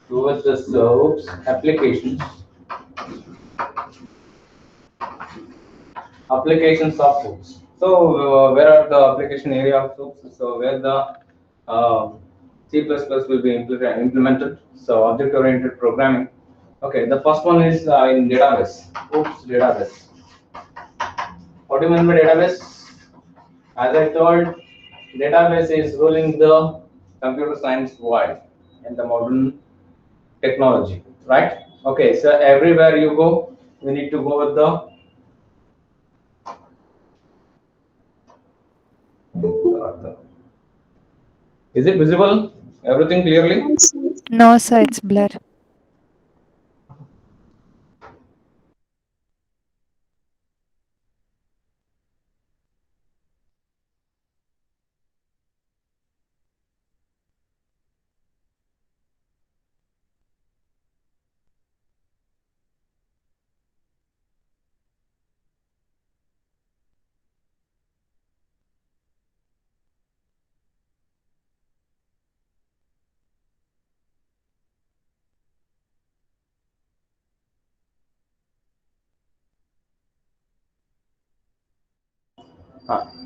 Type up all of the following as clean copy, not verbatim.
towards this OOPS applications. Applications of OOPS. So where are the application area of OOPS? So where the uh, C++ will be implemented. So object-oriented programming. Okay, the first one is in database. OOPS database. What do you mean by database? As I told, database is ruling the computer science world in the modern technology, right? Okay, so everywhere you go, we need to go with the. Is it visible? Everything clearly? No, sir, it's blur.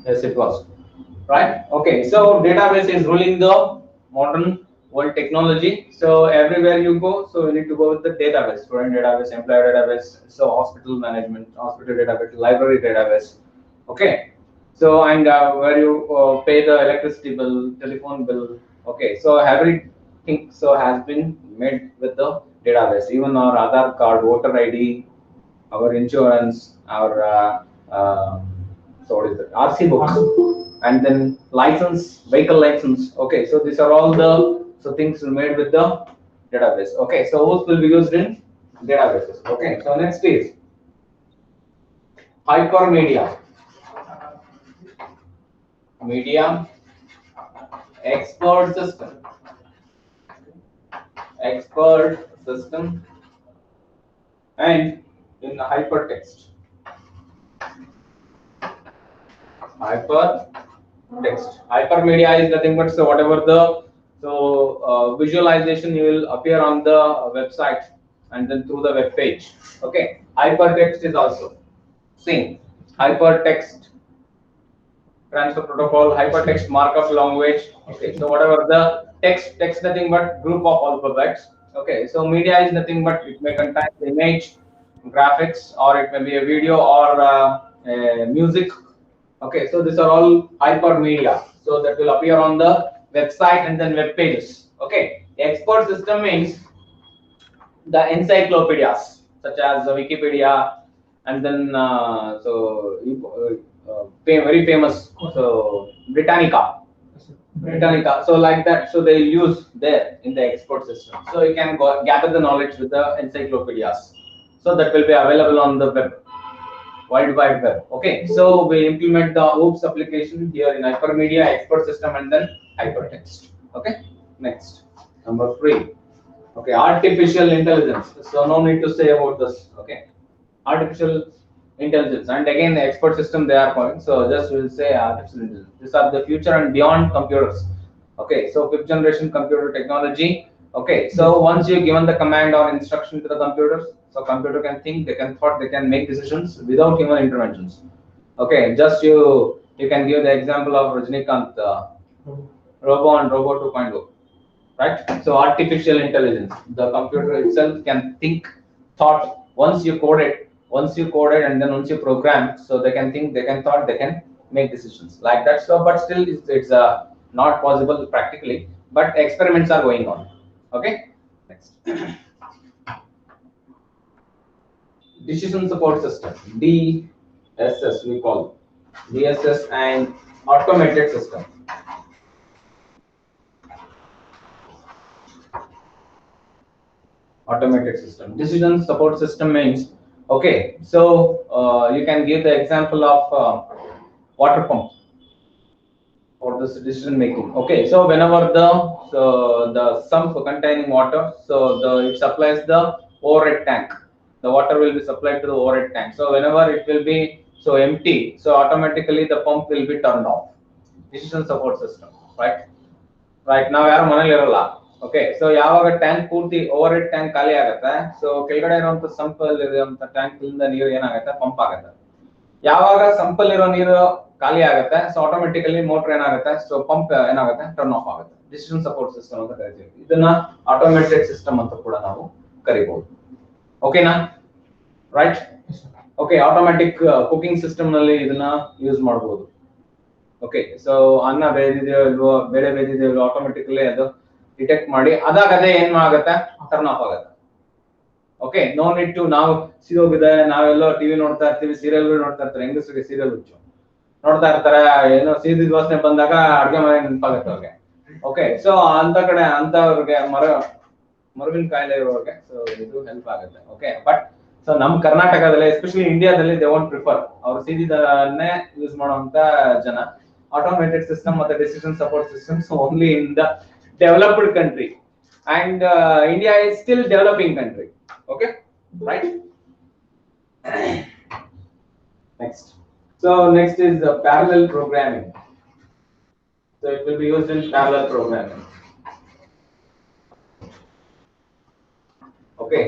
Yes, it was. Right? Okay, so database is ruling the modern world technology. So everywhere you go, so you need to go with the database, student database, employer database, so hospital management, hospital database, library database. Okay, so and where you pay the electricity bill, telephone bill. Okay, so everything so has been made with the database. Even our Aadhaar card, voter ID, our insurance, our so what is it? RC books, and then license, vehicle license. Okay, so these are all the so things made with the database. Okay, so those will be used in databases. Okay, so next is hypermedia, media expert system, expert system, and in hypertext, hypertext. Hypermedia is nothing but so whatever the visualization you will appear on the website and then through the web page. Okay, hypertext is also same. Hypertext transfer protocol, hypertext markup language. Okay, so whatever the text nothing but group of alphabets. Okay, so media is nothing but it may contain image, graphics, or it may be a video or music. Okay, so these are all hypermedia. So that will appear on the website and then web pages. Okay, the expert system means the encyclopedias such as Wikipedia and then very famous Britannica. Britannica. So like that, so they use there in the export system. So you can go, gather the knowledge with the encyclopedias. So that will be available on the web, World Wide Web. Okay, so we implement the OOPS application here in Hypermedia, export system, and then hypertext. Okay, next number 3. Okay, artificial intelligence. So no need to say about this. Okay, artificial intelligence, and again the expert system they are calling. So just we'll say artificial intelligence. These are the future and beyond computers. Okay, so fifth generation computer technology. Okay, so once you given the command or instruction to the computers, so computer can think, they can thought, they can make decisions without human interventions. Okay, just you can give the example of Rajnikant, Robo and Robo 2.0, right? So artificial intelligence, the computer itself can think, thought. Once you code it, and then once you program, so they can think, they can thought, they can make decisions like that. So, but still, it's not possible practically. But experiments are going on. Okay, next. Decision support system, DSS we call DSS, and automated system. Automated system. Decision support system means, okay, so you can give the example of water pump for this decision making. Okay, so whenever the sump containing water, so it supplies the overhead tank. The water will be supplied to the overhead tank. So whenever it will be so empty, so automatically the pump will be turned off. Decision support system, right? Right now, ಯಾರು ಮನೇಲಿ ಇರಲ್ಲ. Okay so ಯಾವಾಗ tank ಪೂರ್ತಿ over head tank ಖಾಲಿ ಆಗುತ್ತೆ so ಕೆಳಗಡೆ ಇರುವಂತ sump ಅಲ್ಲಿ ಇರುವಂತ ಟ್ಯಾಂಕ್ ಇಂದ ನೀರು ಏನಾಗುತ್ತೆ ಪಂಪ್ ಆಗುತ್ತೆ. ಯಾವಾಗ ಸಂಪ್ ಅಲ್ಲಿರೋ ನೀರು ಖಾಲಿ ಆಗುತ್ತೆ ಸೊ ಆಟೋಮೆಟಿಕಲಿ ಮೋಟರ್ ಏನಾಗುತ್ತೆ ಸೊ ಪಂಪ್ ಏನಾಗುತ್ತೆ ಟರ್ನ್ ಆಫ್ ಆಗುತ್ತೆ. ಡಿಸಿಷನ್ ಸಪೋರ್ಟ್ ಸಿಸ್ಟಮ್ ಅಂತ ಕರಿತೀವಿ. ಇದನ್ನ ಆಟೋಮೇಟೆಡ್ ಸಿಸ್ಟಮ್ ಅಂತ ಕೂಡ ನಾವು ಕರಿಬಹುದು. ಓಕೆನಾ right. Okay automatic cooking system ನಲ್ಲಿ ಇದನ್ನ ಯೂಸ್ ಮಾಡಬಹುದು. ಓಕೆ ಸೊ ಅನ್ನ ಬೇದಿದೆಯೋ ಇಲ್ವೋ ಬೇಳೆ ಬೇದಿದೆಯೋ ಇಲ್ವೋ ಆಟೋಮೆಟಿಕಲಿ ಅದು ಡಿಟೆಕ್ಟ್ ಮಾಡಿ ಅದಾಗದೇ ಏನ್ ಆಗುತ್ತೆ ಟರ್ನ್ ಆಫ್ ಆಗುತ್ತೆ. ಓಕೆ ನೋ ನೀಡ್ ಟು ನಾವು ಸಿಗೋಗಿದೆ ನಾವೆಲ್ಲೋ ಟಿವಿ ನೋಡ್ತಾ ಇರ್ತೀವಿ ಸೀರಿಯಲ್ ನೋಡ್ತಾ ಇರ್ತಾರೆ ಹೆಂಗಸರಿಗೆ ಸೀರಿಯಲ್ ಹುಚ್ಚು ನೋಡ್ತಾ ಇರ್ತಾರೆ ಏನೋ ಸೀದಿದ ವಾಸನೆ ಬಂದಾಗ ಅಡ್ಗೆ ಮನೆ ನೆನಪಾಗುತ್ತೆ ಅವ್ರಿಗೆ. ಓಕೆ ಸೊ ಅಂತ ಕಡೆ ಅಂತವ್ರಿಗೆ ಮರುವಿನ ಕಾಯಿಲೆ ಇರೋರಿಗೆ ಸೊ ಇದು ಹೆಲ್ಪ್ ಆಗುತ್ತೆ. ಓಕೆ ಬಟ್ ಸೊ ನಮ್ ಕರ್ನಾಟಕದಲ್ಲಿ ಎಸ್ಪೆಷಲಿ ಇಂಡಿಯಾದಲ್ಲಿ ದೇ ವಾಂಟ್ ಪ್ರಿಫರ್ ಅವ್ರು ಸೀದಿದನ್ನೇ ಯೂಸ್ ಮಾಡುವಂತ ಜನ. ಆಟೋಮೇಟೆಡ್ ಸಿಸ್ಟಮ್ ಮತ್ತೆ decision support systems only in the developed country and India is still developing country. Okay, right. Next. So next is parallel programming. So it will be used in parallel programming. Okay.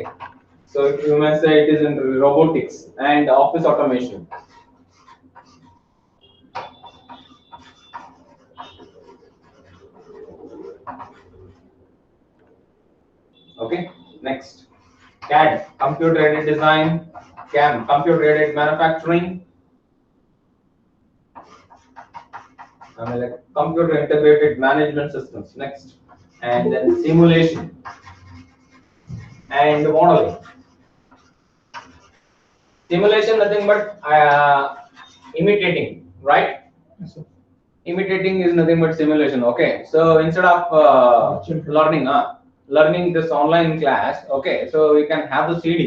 So you may say it is in robotics and office automation. Okay. Next. CAD, computer aided design, CAM, computer aided manufacturing, like computer integrated management systems. Next, and then simulation and modeling. Simulation nothing but imitating, right? Yes, sir. Imitating is nothing but simulation. Okay, so instead of learning this online class, okay, so you can have the CD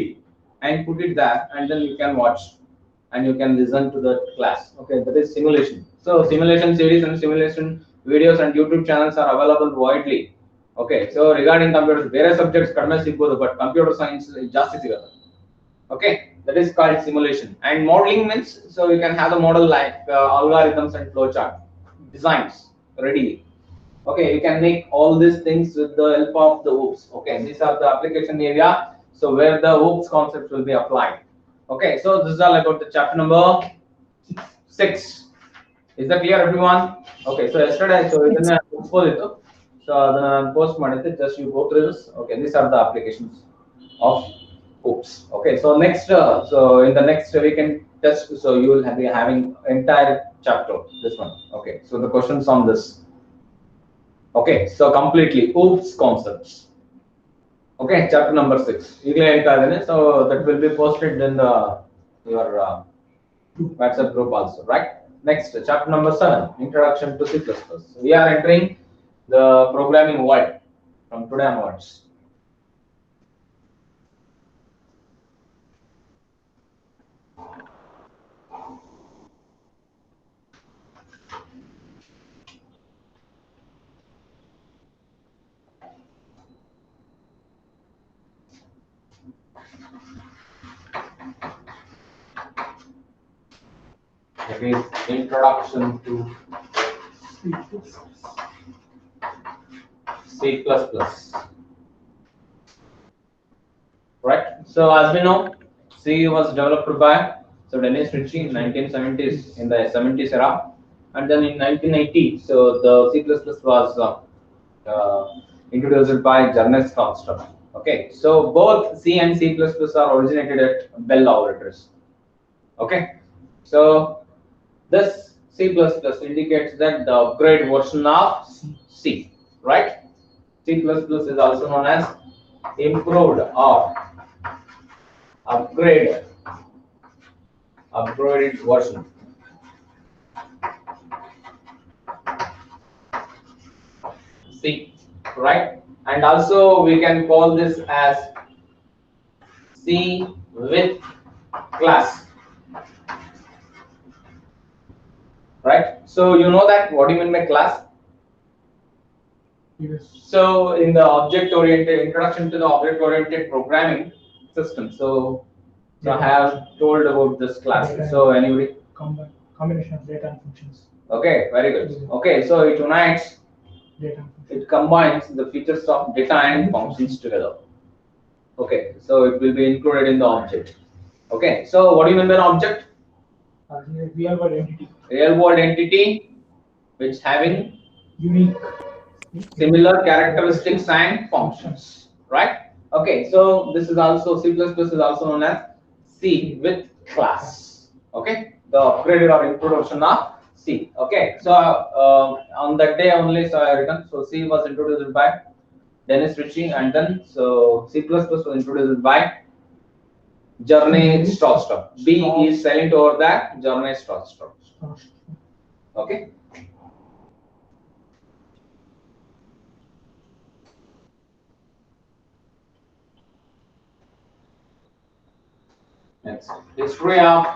and put it there and then you can watch and you can listen to the class. Okay, that is simulation. So simulation CDs and simulation videos and YouTube channels are available widely. Okay, so regarding computers various subjects kadme sigbodu but computer science jaasti sigata. Okay, that is called simulation. And modeling means so you can have the model like algorithms and flowchart designs ready. Okay, you can make all these things with the help of the OOPS. Okay, these are the application area. So where the OOPS concept will be applied. Okay, so this is all about the chapter number 6. Is that clear, everyone? Okay, so yesterday so ಇದನ್ನ ಮುಗಿಸ್ಬೋದಿತ್ತು. So ಅದನ್ನ ನಾನು post ಮಾಡಿದ್ದೆ. Just you go through this. Okay, these are the applications of OOPS. Okay, so next so in the next weekend test so you will be having entire chapter this one. Okay, so the questions on this. Okay, so completely OOPS concepts. Okay, chapter number 6. So that will be posted in the your WhatsApp group also, right? Next, chapter number 7, Introduction to C++. We are entering the programming world from today onwards. It is Introduction to C++. Right. So as we know, C was developed by Dennis Ritchie in 1970s in the 70s era, and then in 1980, so the C++ was introduced by Ernest Construct. Okay, so both C and C++ are originated at Bell Laboratories. Okay, so this C++ indicates that the upgrade version of C, right? C++ is also known as improved or upgraded version. C, right? And also we can call this as C with class. Right? So you know that what do you mean by class? Yes. So in the object-oriented introduction to the object-oriented programming system, so I have told about this class. So anybody? Combination of data and functions. Okay, very good. Okay, so it unites It combines the features of data and functions together. Okay, so it will be included in the object. Okay, so what do you mean by an object? Real world entity. Real world entity which having Unique. similar characteristics and functions, right? Okay, so this is also C++ is also known as C with class. Okay, the upgraded or improved version of C. Okay, so on that day only, so I written, so C was introduced by Dennis Ritchie, and then so C++ was introduced by Journey Stroustrup. B is silent over that, Journey Stroustrup. Okay. Next, history of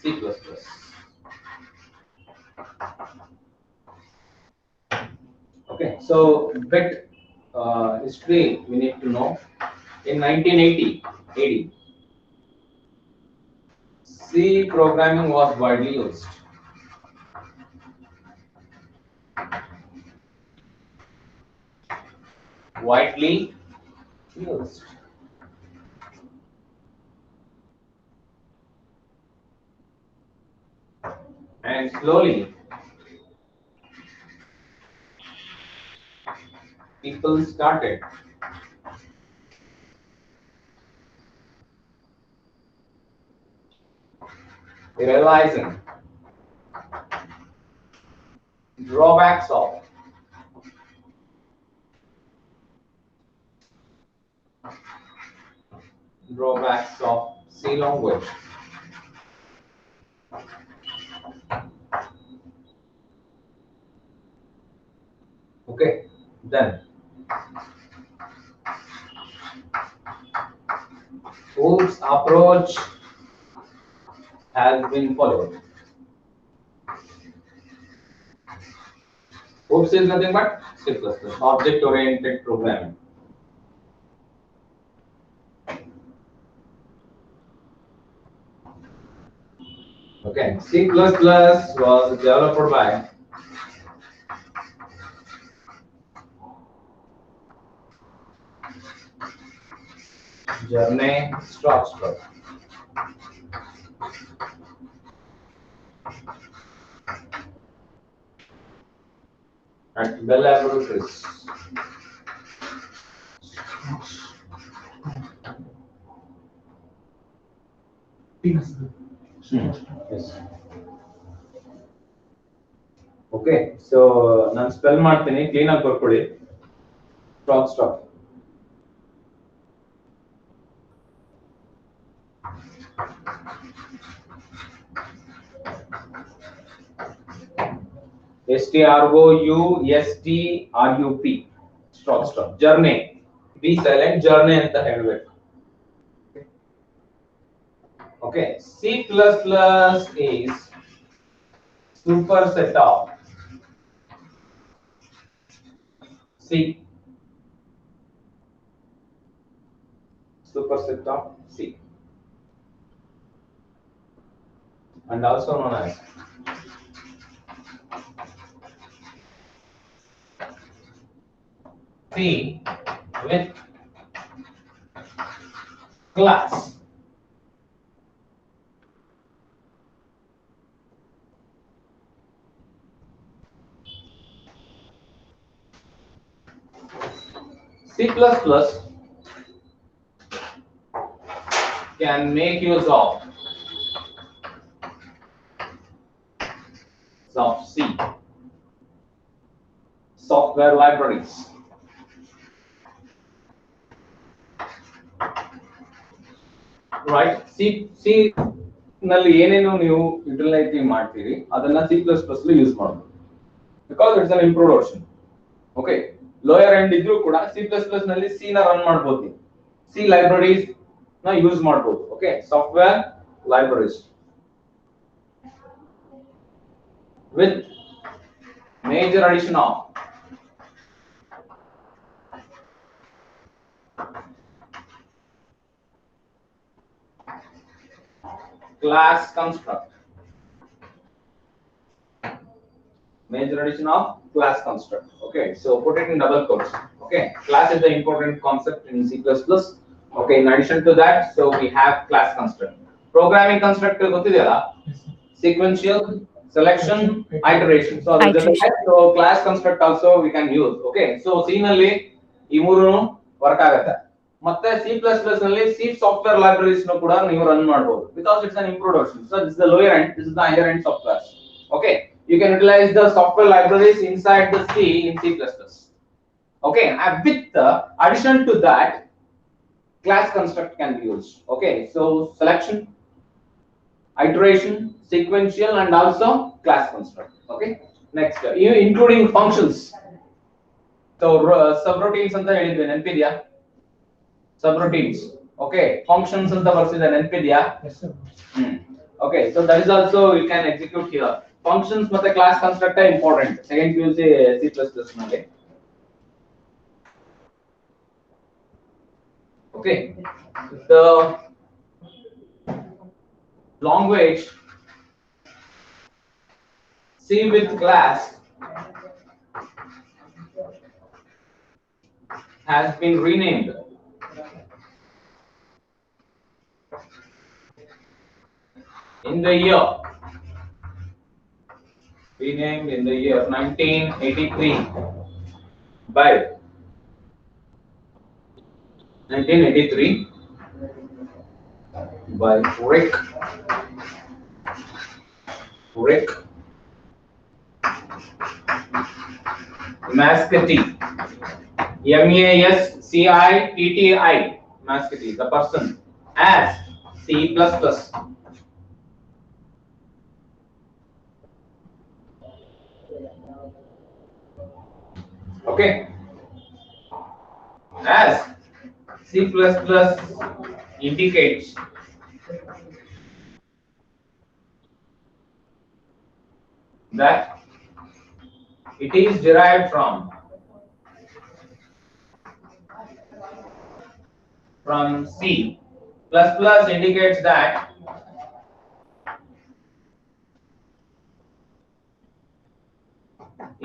C++. Okay, so bit history we need to know. In 1980, C programming was widely used. Widely used. And slowly, people started realizing drawbacks of C language. Okay, then whose approach has been followed. OOPS is nothing but C++, object-oriented programming. Okay, C++ was developed by Journey Stroustrup. At Bell Laboratories. Yes. Okay, so ನಾನು spell ಮಾಡ್ತೀನಿ clean ಆಗಿ ಬರ್ಕೊಳ್ಳಿ. Stroustrup. Stroustrup. Stroustrup. Journey. Be silent. Journey ಅಂತ ಹೇಳಬೇಕು. Okay, C++ is superset of C. Superset of C. And also known as C with class. C++ can make use of C software libraries. Right? C ನಲ್ಲಿ ಏನೇನು ನೀವು utilising ಮಾಡ್ತೀರಿ ಅದನ್ನ C++ ಅಲ್ಲಿ use ಮಾಡಬಹುದು because it's an improved version. Okay, lower end ಇದ್ರೂ ಕೂಡ C++ ನಲ್ಲಿ C ನ ರನ್ ಮಾಡಬಹುದು ನೀವು. C libraries ನ ಯೂಸ್ ಮಾಡಬಹುದು. Okay, software libraries with major addition of class construct. Major addition of class construct. Okay. Okay, so put it in double quotes. Okay, class is the important concept in C++. Okay, in addition to that, so we have class construct. Programming construct ಗೊತ್ತಿದೆಯಲ್ಲ? Sequential, selection, iteration. So ಅದ್ರ ಜೊತೆಗೆ Iteration. so class construct also we can use. Okay, so C ನಲ್ಲಿ ಈ ಮೂರು work ಆಗುತ್ತೆ. ಮತ್ತೆ C++ ನಲ್ಲಿ C software libraries ನು ಕೂಡ ನೀವು ರನ್ ಮಾಡಬಹುದು because it's an improved version. So this is the lower end, this is the higher end software. Okay, you can utilize the software libraries inside the C in C++. Okay, and with the addition to that, class construct can be used. Okay, so selection, iteration, sequential, and also class construct. Okay, next including functions. So subroutines anta ಹೇಳಿದ್ವಿ ನೆನಪಿದೆಯಾ? Subroutines. Okay, functions anta ಬರ್ಸಿದೆ ನೆನಪಿದೆಯಾ? Yes, sir. Okay, so that is also you can execute here. Functions ಮತ್ತೆ class construct are important. Second PUC C++ ನಲ್ಲಿ. Okay, the language C with class has been renamed in the year 1983 by 1983 by Rick Mascati, Masctti, Mascati, the person, as C++. Okay, as C++ indicates that it is derived from C. Indicates that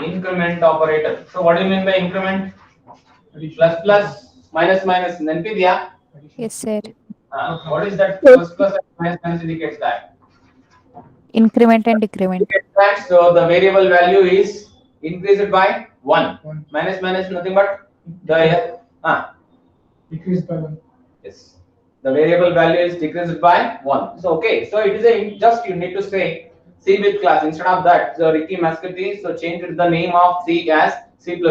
increment operator. So what do you mean by increment? Plus minus ನೆನಪಿದೆಯಾ? Yes, sir. What is that? Plus and minus indicates that Increment and decrement. so the variable value is increased by 1. Minus nothing but the Decreased by 1. yes, the variable value is decreased by 1. So okay, so it is a just you need to say C with class instead of that. So Ricky Mascati so changed the name of C as C++.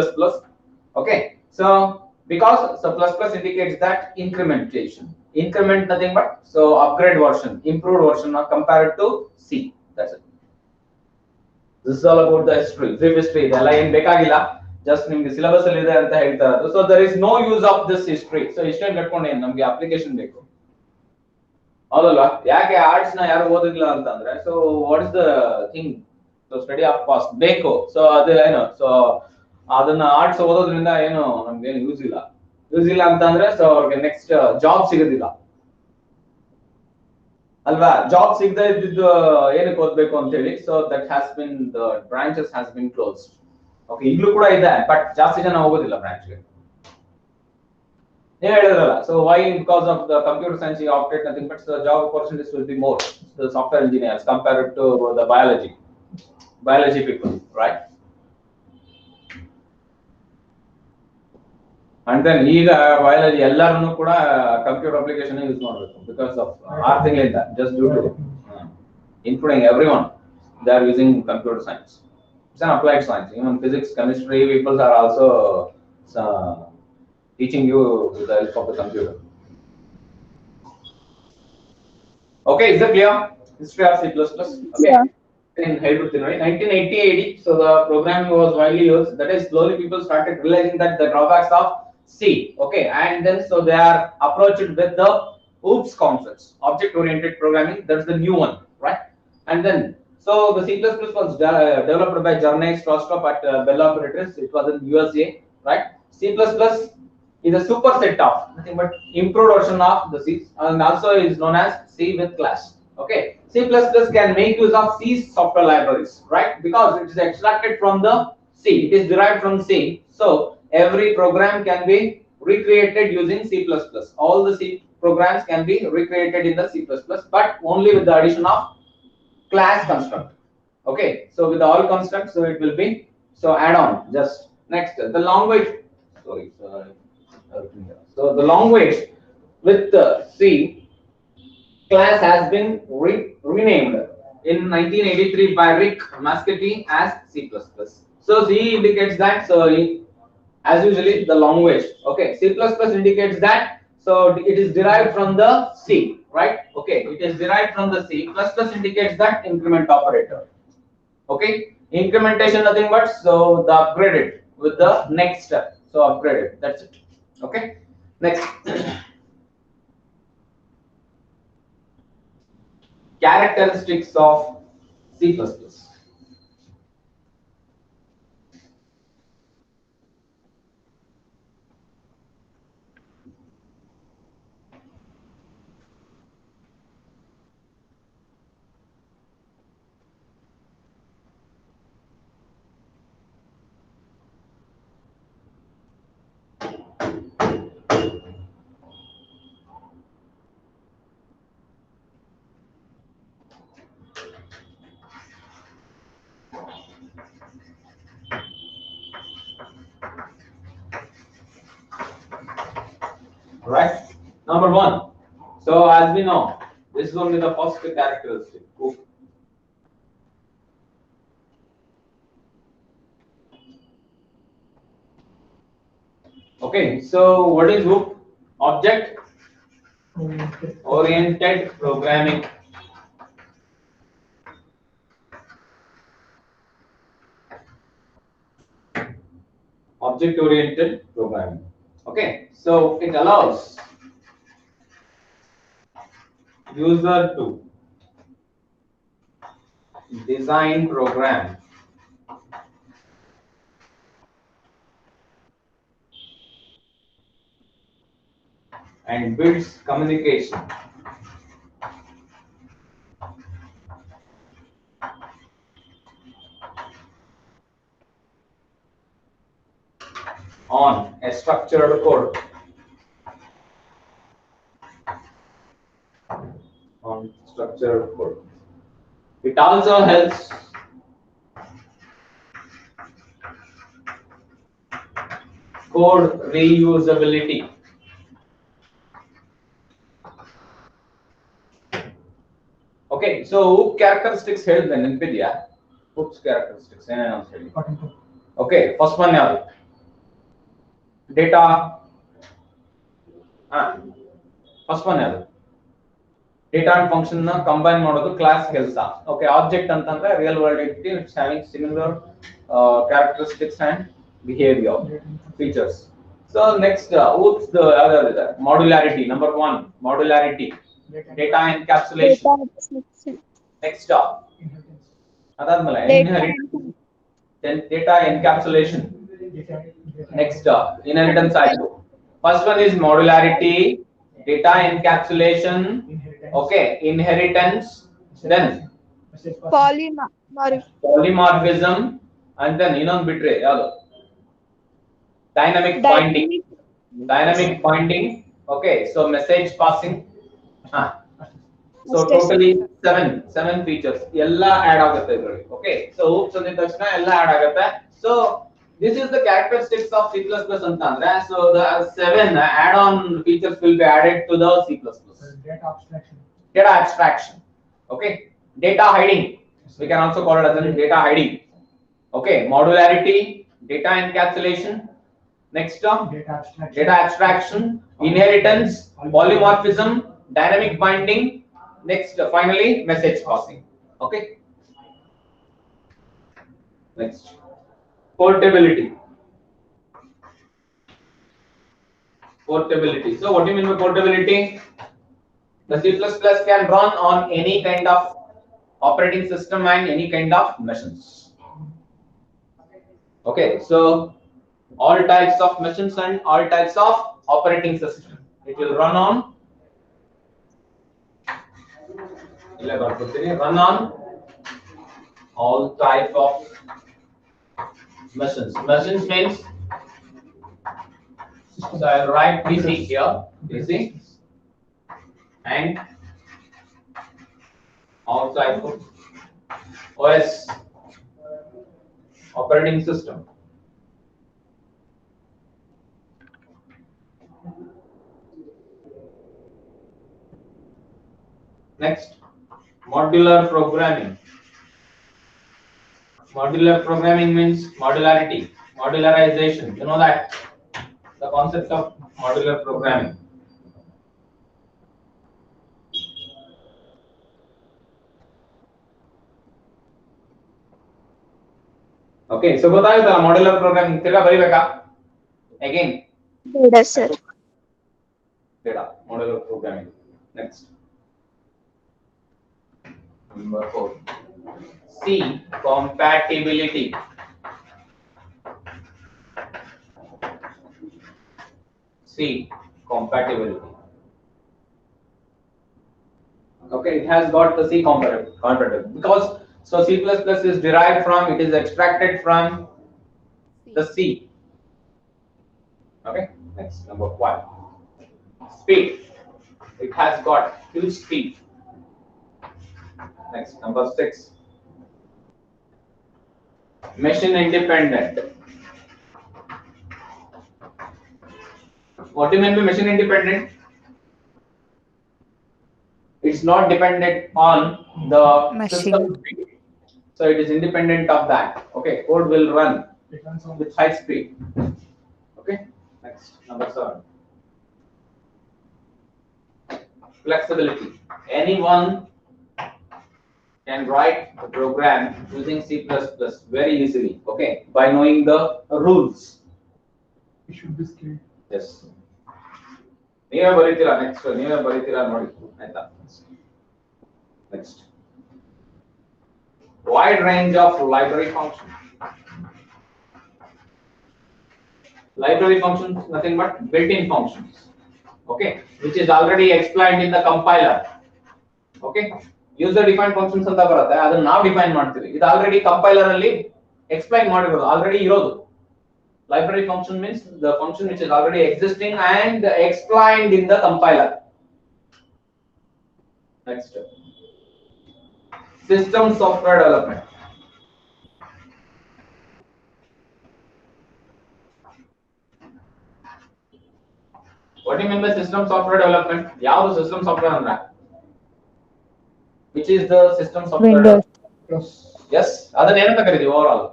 Okay, so because so plus indicates that incrementation. Increment nothing but so upgrade version, improved version compared to C. That's it. This is all about the history, brief history. ಇದೆಲ್ಲ ಏನು ಬೇಕಾಗಿಲ್ಲ, just ನಿಮಗೆ syllabus ಅಲ್ಲಿ ಇದೆ ಅಂತ ಹೇಳ್ತಾ ಇರೋದು. So there is no use of this history. So history ಕಟ್ಕೊಂಡು ಏನು ನಮಗೆ ಅಪ್ಲಿಕೇಶನ್ ಬೇಕು, ಹೌದಲ್ವಾ? ಯಾಕೆ ಆರ್ಟ್ಸ್ ನ ಯಾರು ಓದಿಲ್ಲ ಅಂತಂದ್ರೆ so what is the thing, so study of past ಬೇಕು. ಸೊ ಅದು ಏನು, ಸೊ ಅದನ್ನ ಆರ್ಟ್ಸ್ ಓದೋದ್ರಿಂದ ಏನು ನಮ್ಗೆ ಏನು ಯೂಸ್ ಇಲ್ಲ ಅಂತಂದ್ರೆ ಸೊ ಅವ್ರಿಗೆ ನೆಕ್ಸ್ಟ್ ಜಾಬ್ ಸಿಗೋದಿಲ್ಲ ಅಲ್ವಾ? ಜಾಬ್ ಸಿಗದೆ ಇದ್ದಿದ್ದು ಏನಕ್ಕೆ ಓದ್ಬೇಕು ಅಂತ ಹೇಳಿ. So that has been the branches has been closed. Okay, ಈಗಲೂ ಕೂಡ ಇದೆ, ಬಟ್ ಜಾಸ್ತಿ ಜನ ಹೋಗೋದಿಲ್ಲ ಬ್ರಾಂಚ್ಗೆ. ನೀವು ಹೇಳಿದ್ರಲ್ಲ, so why because of the computer science you opted nothing but the job opportunities will be more the software engineers compared to the biology people, right? And then ಈಗ biology ಎಲ್ಲರನ್ನು ಕೂಡ ಕಂಪ್ಯೂಟರ್ ಅಪ್ಲಿಕೇಶನ್ ಯೂಸ್ ಮಾಡಬೇಕು because of 6 ತಿಂಗಳಿಂದ just due to including everyone they are using computer science. It's an applied science. Even physics, chemistry people are also teaching you with the help of the computer. Okay, is that clear? History of C++. Okay. Yeah. In 1980, so the programming was widely used. That is, slowly people started realizing that the drawbacks of C. Okay, and then so they are approached with the OOPS concepts, object-oriented programming. That's the new one, right? And then so the C++ was developed by Jarnay Strostrop at Bell Laboratories. It was in USA, right? C++ is a superset of nothing but improved version of the C, and also is known as C with class. Okay, C++ can make use of C software libraries, right? Because it is extracted from the C. It is derived from C. So every program can be recreated using C++. All the C programs can be recreated in the C++, but only with the addition of class construct. Okay, so with all constructs, so it will be, so add on just next the language. Sorry, so the language with C class has been renamed in 1983 by Rick Mascati as C++. So C indicates that, so as usually the language, okay, C++ indicates that, so it is derived from the C, right? Okay, it is derived from the C. ++ indicates that increment operator. Okay, incrementation nothing but, so the upgraded with the next step, so upgraded, that's it. Okay, next. Characteristics of C++. Right, number one. So as we know, this is only the first characteristic. Okay, so what is OOP? Object oriented programming. Object oriented programming. Okay, so it allows user to design program and builds communication on a structured code. On structured code. It also helps code reusability. Okay, so characteristics held in NVIDIA. OOP's characteristics. Okay, first one now. Data. First one now. Data and function na combine ಮಾಡೋದು class ಕೆಲಸ. Okay, object ಅಂತಂದ್ರೆ real world entity, it's having similar characteristics and behavior features. So next, oops, the other modularity. Number one, modularity. Data encapsulation. Next job. Adadmala inheritance. Then data encapsulation. Next job, inheritance cycle. First one is modularity, data encapsulation, okay, inheritance, then polymorphism, and then bitre yado dynamic binding, okay, so message passing. So totally seven features ella add agutte idralli. Okay, so oops andid takshana ella add agutte. So this is the characteristics of C++ antandre, so the 7 add-on features will be added to the C++. Data abstraction. Okay, data hiding, we can also call it as data hiding. Okay, modularity, data encapsulation. Next term, data abstraction, inheritance, polymorphism, dynamic binding. Next, finally, message passing. Okay, next, portability. Portability. So what do you mean by portability? The C++ can run on any kind of operating system and any kind of machines. Okay, so all types of machines and all types of operating system, it will run on all type of Machines. Machines means, so I'll write PC here, PC, and also I put OS, operating system. Next, modular programming. Modular programming means modularity, modularization. You know that, the concept of modular programming. Okay, so ಗೊತ್ತಾಯ್ತಲ್ಲ modular programming ತಿರ್ಗಾ ಬರಿಬೇಕಾ? Again, Yes, sir. data, modular programming. Next. Number 4. C, compatibility. C, compatibility. Okay, it has got the C compatibility because so C++ is derived from, it is extracted from the C. Okay, next, number 5. Speed. It has got huge speed. Next, number 6. Machine independent. What do you mean by machine independent? It's not dependent on the Machine. system speed. So it is independent of that. Okay, code will run with high speed. Okay, next, number 7. Flexibility. Anyone can write the program using C++ very easily, okay, by knowing the rules. It should be scaled. Yes. ನೀವೇ ಬರೀತೀರಾ next, ನೀವೇ ಬರೀತೀರಾ ನೋಡಿ ಆಯ್ತಾ. Next. Wide range of library functions. Library functions nothing but built-in functions, okay, which is already explained in the compiler. Okay, user defined functions ಅಂತ ಬರುತ್ತೆ, ಅದನ್ನ ನಾವು define ಮಾಡ್ತೀವಿ. ಇದು ಆಲ್ರೆಡಿ ಕಂಪೈಲರ್ ಅಲ್ಲಿ ಎಕ್ಸ್ಪ್ಲೈನ್ ಮಾಡಿರೋದು, ಆಲ್ರೆಡಿ ಇರೋದು. Library function means the function which is already existing and explained in the compiler. Next, system software development. What do you mean by system software development? ಯಾವುದು system software ಅಂದ್ರೆ? Which is the system software? Windows. Plus Yes, ಅದನ್ನ ಏನಂತ ಕರೀತೀವಿ overall?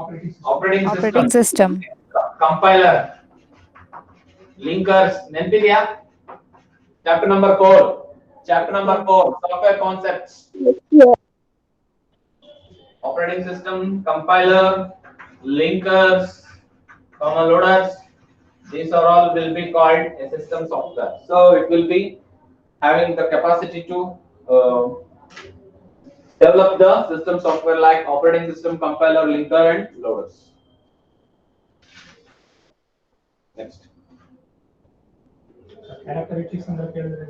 operating system. Operating system. Compiler, linkers, ನೆನಪಿದೆಯಾ? Chapter number 4. Chapter number 4, software concepts. Yeah. Operating system, compiler, linkers, common loaders. These are all will be called a system software. So it will be having the capacity to develop the system software like operating system, compiler, linker, and loaders. Next. Characteristics ಅಂತ ಕೇಳಿದ್ರೆ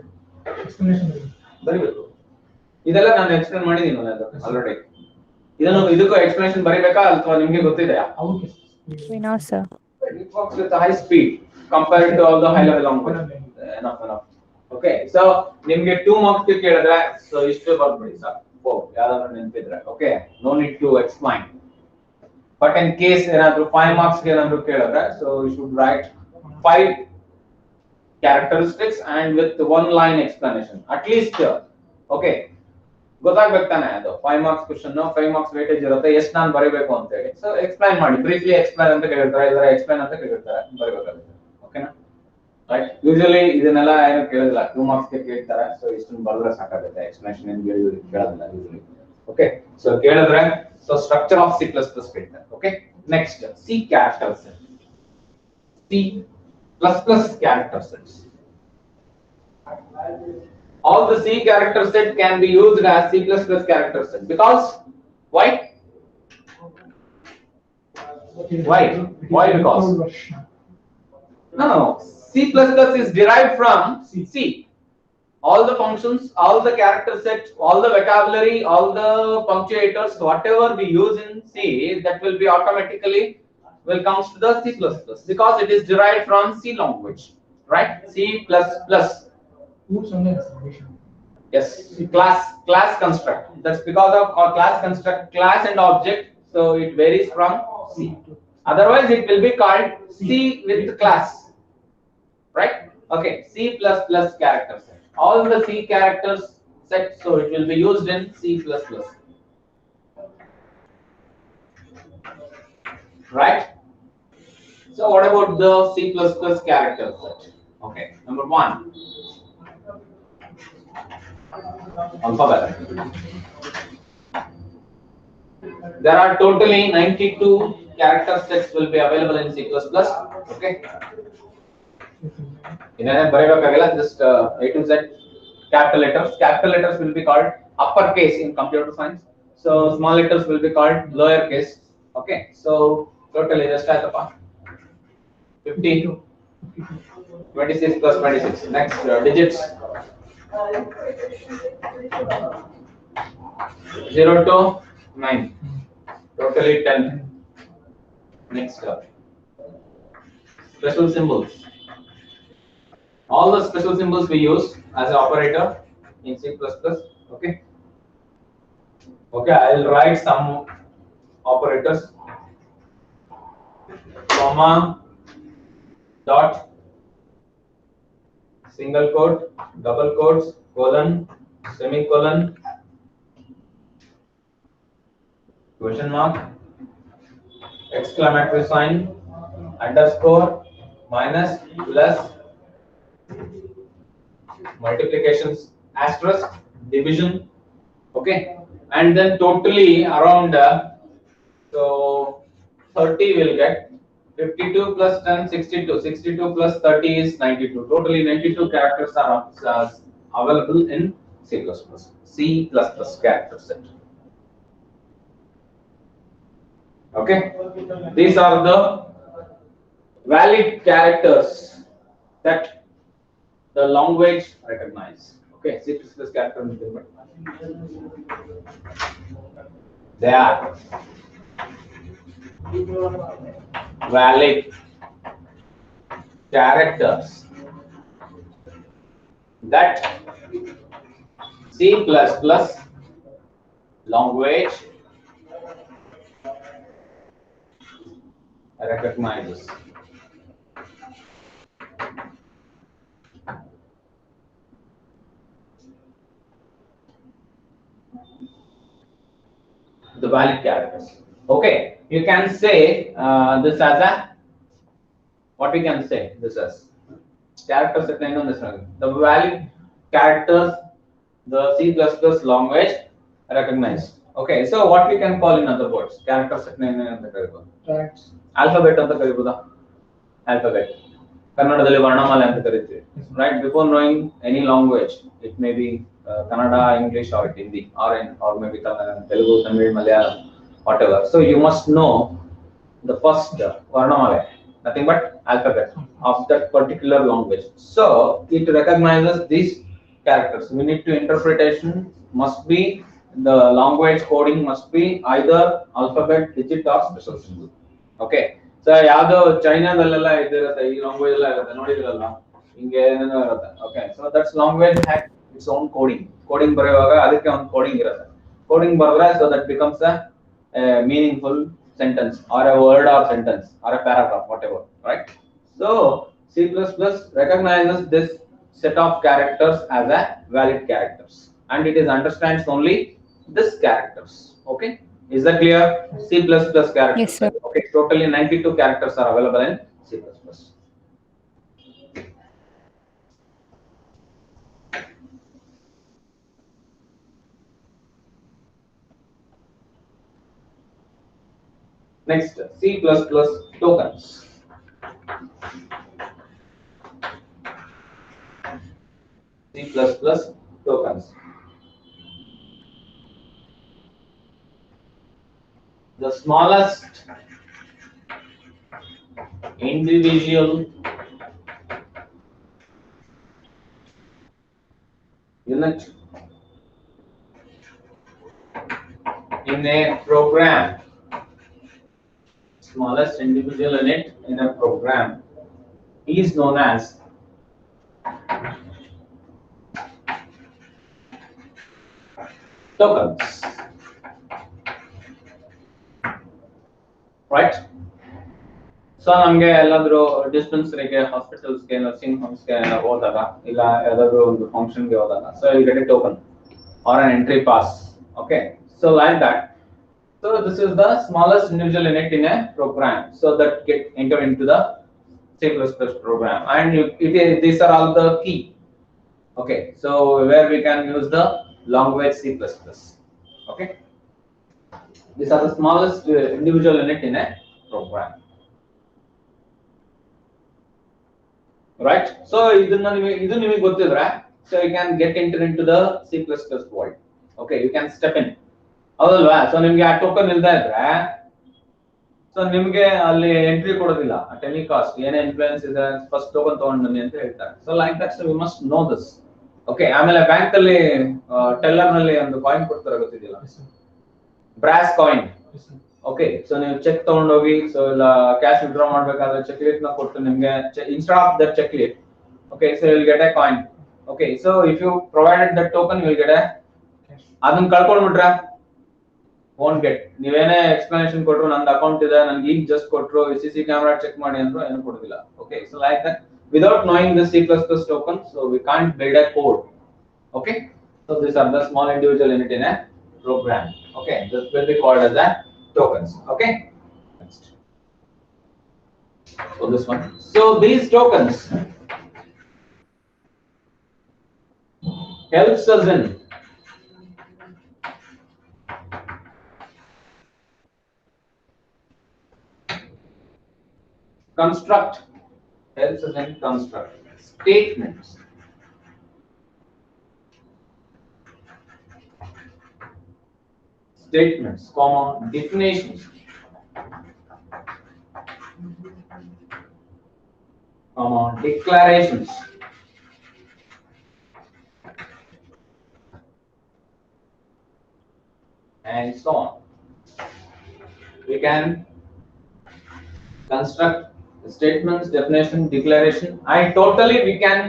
explanation ಇದೆ. ಬರಿಬೇಕು. ಇದೆಲ್ಲ ನಾನು explain ಮಾಡಿದ್ದೀನಿ already. ಇದಕ್ಕೂ explanation ಬರಿಬೇಕಾ ಅಥವಾ ನಿಮಗೆ ಗೊತ್ತಿದೆಯಾ? ಅವಕ್ಕೆ We know, sir. It works with high speed compared to all the high level language. Enough. Okay, so ನಿಮಗೆ 2 marks ಗೆ ಕೇಳಿದ್ರೆ so ಇಷ್ಟು ಬರ್ಬಿಡಿ ಸರ್. ಯಾರಾದ್ರೂ ನೆನಪಿದ್ರೆ okay, no need to explain. But in case ಏನಾದ್ರೂ 5 marks ಗೆ ಏನಾದ್ರೂ ಕೇಳಿದ್ರೆ so you should write 5 characteristics and with 1 line explanation at least. Okay, ಗೊತ್ತಾಗಬೇಕು ತಾನೆ, ಅದು 5 marks ಕ್ವೆಶ್ಚನ್, 5 marks ವೇಟೇಜ್ ಇರುತ್ತೆ, ಎಷ್ಟು ನಾನು ಬರೀಬೇಕು ಅಂತ ಹೇಳಿ. ಸೊ ಎಕ್ಸ್ಪ್ಲೈನ್ ಮಾಡಿ, ಬ್ರೀಫ್ಲಿ ಎಕ್ಸ್ಪ್ಲೈನ್ ಅಂತ ಕೇಳಿರ್ತಾರೆ, ಇಲ್ಲ ಎಕ್ಸ್ಪ್ಲೈನ್ ಅಂತ ಕೇಳಿರ್ತಾರೆ, ಬರೀಬೇಕಾಗುತ್ತೆ. ಓಕೆನಾ? ರೈಟ್, ಯೂಶುವಲಿ ಇದನ್ನೆಲ್ಲ ಏನು ಕೇಳೋದಿಲ್ಲ, 2 marks ಗೆ ಕೇಳ್ತಾರೆ. ಸೊ ಇಷ್ಟನ್ನು ಬರೆದ್ರೆ ಸಾಕಾಗುತ್ತೆ, ಎಕ್ಸ್ಪ್ಲನೇಷನ್ ಏನು ಕೇಳೋದಿಲ್ಲ ಯೂಶುವಲಿ. ಓಕೆ, ಸೊ ಕೇಳಿದ್ರೆ ಸೊ ಸ್ಟ್ರಕ್ಚರ್ ಆಫ್ C++ ಕೇಳ್ತಾರೆ. Okay, next C character set. C++ character sets. All the C character set can be used as C++ character set because why? Why? Why? Because no, C++ is derived from C. all the functions, all the character set, all the vocabulary, all the punctuators, whatever we use in C, that will be automatically will comes to the C++ because it is derived from C language, right? C++. Oops, on the installation. Yes, class construct. That's because of our class construct, class and object. So it varies from C. Otherwise, it will be called C with class, right? Okay, C++ character set. All the C characters set, so it will be used in C++, right? So what about the C++ character set? Okay, number one, alphabet. There are totally 92 character sets will be available in C++. Okay. Just A to Z capital letters. Capital letters will be called uppercase in computer science. So small letters will be called lowercase. Okay. So totally just type the 50, 26 plus 26. Next digits 0 to 9. Totally 10. Next special symbols. All the special symbols we use as an operator in C++. Okay. Okay, I'll write some operators. Comma, dot, single quote, double quotes, colon, semicolon, question mark, exclamatory sign, underscore, minus, plus, multiplications, asterisk, division. Okay, and then totally around so 30 will get 52 plus 10 62, 62 plus 30 is 92. Totally 92 characters are available in C++. C++ character set. Okay, these are the valid characters that the language recognize. Okay, C++ character. They are valid characters that C++ language recognizes. The valid characters. Okay, you can say this as a, what we can say this as character set name on this one. The valid characters the C++ language recognize. Okay, so what we can call in other words, character set name ಅಂತ ಕರೀಬಹುದು. Alphabet ಅಂತ ಕರೀಬಹುದಾ? Alphabet. ಕನ್ನಡದಲ್ಲಿ ವರ್ಣಮಾಲೆ ಅಂತ ಕರೀತೀವಿ. Right, before knowing any language, it may be Kannada, English or Hindi or maybe Telugu, Tamil, Malayalam, whatever. So you must know the first varnamala, nothing but alphabet of that particular language. So it recognizes these characters. We need to interpretation must be the language coding must be either alphabet, digit or special symbol. Okay. So ಯಾವುದು ಚೈನಾದಲ್ಲೆಲ್ಲ ಇದಿರುತ್ತೆ ಈ language ಎಲ್ಲ ಇರುತ್ತೆ ನೋಡಿದ್ರಲ್ಲ ಹಿಂಗೆ ಏನೇನೋ ಇರುತ್ತೆ. Okay, so that's language has its own coding. Coding ಬರೆಯುವಾಗ ಅದಕ್ಕೆ ಒಂದು coding ಇರುತ್ತೆ. Coding ಬರೆದ್ರೆ so that becomes a meaningful sentence or a word or sentence or a paragraph, whatever, right? So C++ recognizes this set of characters as a valid characters and it is understands only this characters. Okay, is that clear? C++ characters. Yes, sir. Okay, totally 92 characters are available in C++. Next, C++ tokens. C++ tokens. The smallest individual unit in a program. Smallest individual unit in a program is known as tokens, right? So ನಮಗೆ ಎಲ್ಲಾದ್ರೂ ಡಿಸ್ಪೆನ್ಸರಿಗೆ, ಹಾಸ್ಪಿಟಲ್ಸ್ಗೆ, nursing ಹೋಮ್ಸ್ಗೆ ಹೋದಾಗ, ಇಲ್ಲ ಯಾವ್ದಾದ್ರು ಒಂದು ಫಂಕ್ಷನ್ಗೆ ಹೋದಾಗ, so you get a token or an entry pass. Okay, so like that. So this is the smallest individual unit in a program, so that get entered into the C++ program, and these are all the key. Okay, so where we can use the language C++. Okay, these are the smallest individual unit in a program, right? So idu nimage gottidre, so you can get into the C++ world. Okay, you can step in. ಹೌದಲ್ವಾ? So ನಿಮ್ಗೆ ಆ token ಇಲ್ದೇ ಇದ್ರೆ, so ನಿಮ್ಗೆ ಅಲ್ಲಿ entry ಕೊಡೋದಿಲ್ಲ. At any cost ಏನೇ influence ಇದೆ, ಫಸ್ಟ್ ಟೋಕನ್ ತಗೊಂಡು ಬನ್ನಿ ಅಂತ ಹೇಳ್ತಾರೆ. So like that, so we must know this. Okay, ಆಮೇಲೆ ಬ್ಯಾಂಕ್ ಅಲ್ಲಿ ಟೆಲ್ಲರ್ ನಲ್ಲಿ ಒಂದು ಕಾಯಿನ್ ಕೊಡ್ತಾರೆ, ಗೊತ್ತಿದೆಯಲ್ಲ, ಬ್ರಾಸ್ ಕಾಯಿನ್. ಓಕೆ, ಸೊ ನೀವು ಚೆಕ್ ತಗೊಂಡೋಗಿ, ಸೊ ಇಲ್ಲ ಕ್ಯಾಶ್ ವಿಡ್ರಾ ಮಾಡ್ಬೇಕಾದ್ರೆ ಚೆಕ್ ಲೀಫ್ ನ ಕೊಟ್ಟು ನಿಮ್ಗೆ instead of that check leaf, okay, so you will get a coin. Okay, so if you provided that token, you will get a. ಅದನ್ನ ಕಳ್ಕೊಂಡ್ಬಿಟ್ರೆ won't get. ನೀವೇನೇ explanation ಕೊಟ್ರು, ನಂದು ಅಕೌಂಟ್ ಇದೆ, ನನಗೆ ಈಗ ಜಸ್ಟ್ ಕೊಟ್ರು, CC ಕ್ಯಾಮೆರಾ ಚೆಕ್ ಮಾಡಿ ಅಂದ್ರು, ಏನು ಕೊಡೋದಿಲ್ಲ. Okay, so like that, without knowing the C++ token, so we can't build a code. Okay, so these are the small individual unit in a program. Okay, this will be called as a tokens. Okay, next. So this one, so these tokens helps us in construct statements, comma, definitions, comma, declarations, and so on. We can construct statements, definition, declaration, and totally we can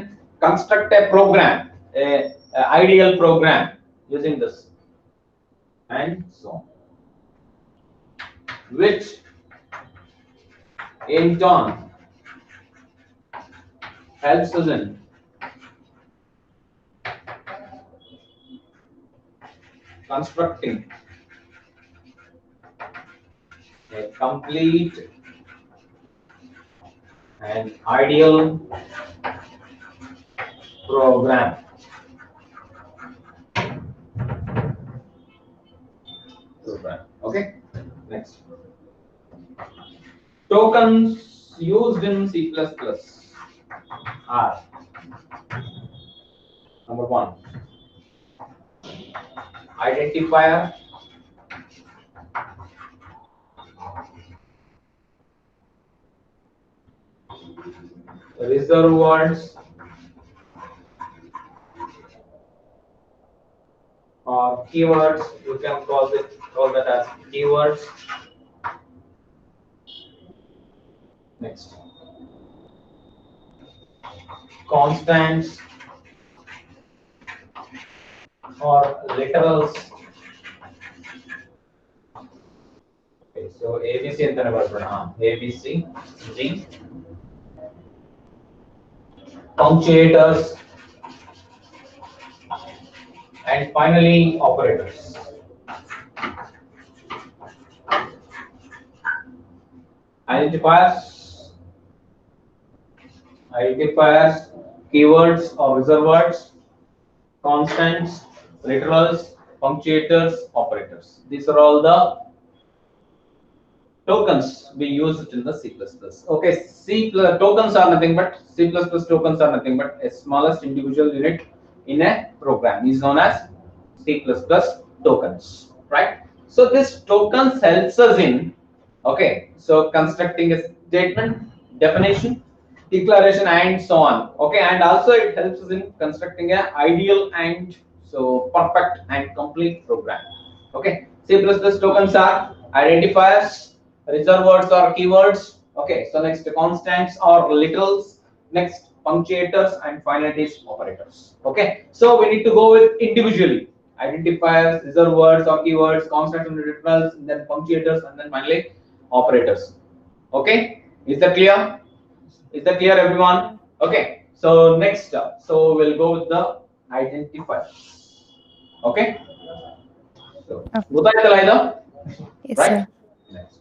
construct a program, a ideal program using this, and so on, which in turn helps us in constructing a complete and ideal program. Okay, next. Tokens used in C++ are: number one, identifier, reserved words, or keywords. You can call that as keywords. Next, constants or literals. Okay, so ABC antane barkoda, ABC, G, punctuators, and finally operators. Identifiers, keywords or reserved words, constants, literals, punctuators, operators. These are all the tokens we used in the C++. Okay, tokens are nothing but C++ tokens are nothing but a smallest individual unit in a program is known as C++ tokens, right? So this tokens helps us in, okay, so constructing a statement, definition, declaration and so on. Okay, and also it helps us in constructing a ideal and so perfect and complete program. Okay, C++ tokens are identifiers, reserved words or keywords. Okay, so next constants or literals, next punctuators, and finally operators. Okay, so we need to go with individually: identifiers, reserved words or keywords, constants and literals, and then punctuators, and then finally operators. Okay, is that clear? Is that clear, everyone? Okay, so next so we'll go with the identifiers. Okay, so ಗೊತ್ತಾಯ್ತಲ್ಲ ಇದು? Yes, Right? sir. Next.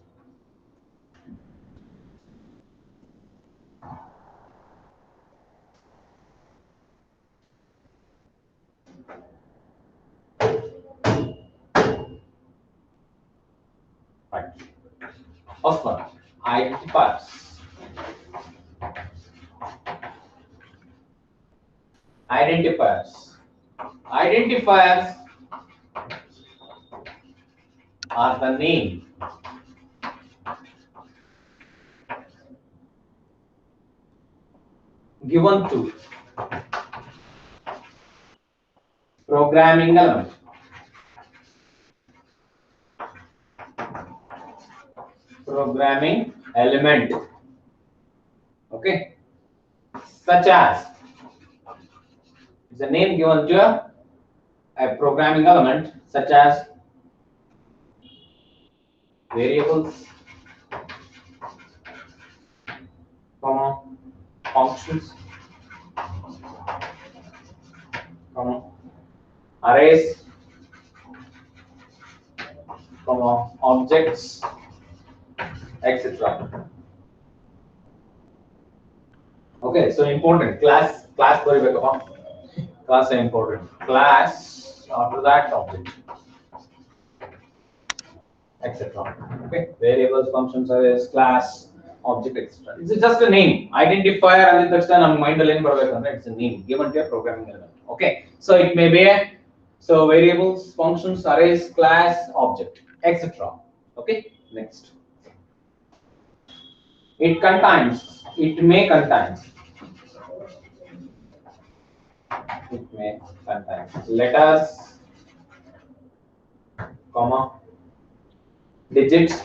Right. First one, identifiers. Identifiers. Identifiers are the name given to programming element. Programming element. Okay, such as, it's a name given to a programming element such as variables, comma, functions, comma, arrays, comma, objects, etc. Okay, so important class ಬರಿಬೇಕಪ್ಪ. Class is important. Class, after that object, etc. Okay, variables, functions, arrays, class, object, etc. It's just a name. Identifier and the ನಮ್ಮ mind ಅಲ್ಲಿ ಏನು ಬರಬೇಕಂದ್ರೆ it's a name given to a programming element. Okay, so it may be so variables, functions, arrays, class, object, etc. Okay, next. It may contain letters, comma, digits,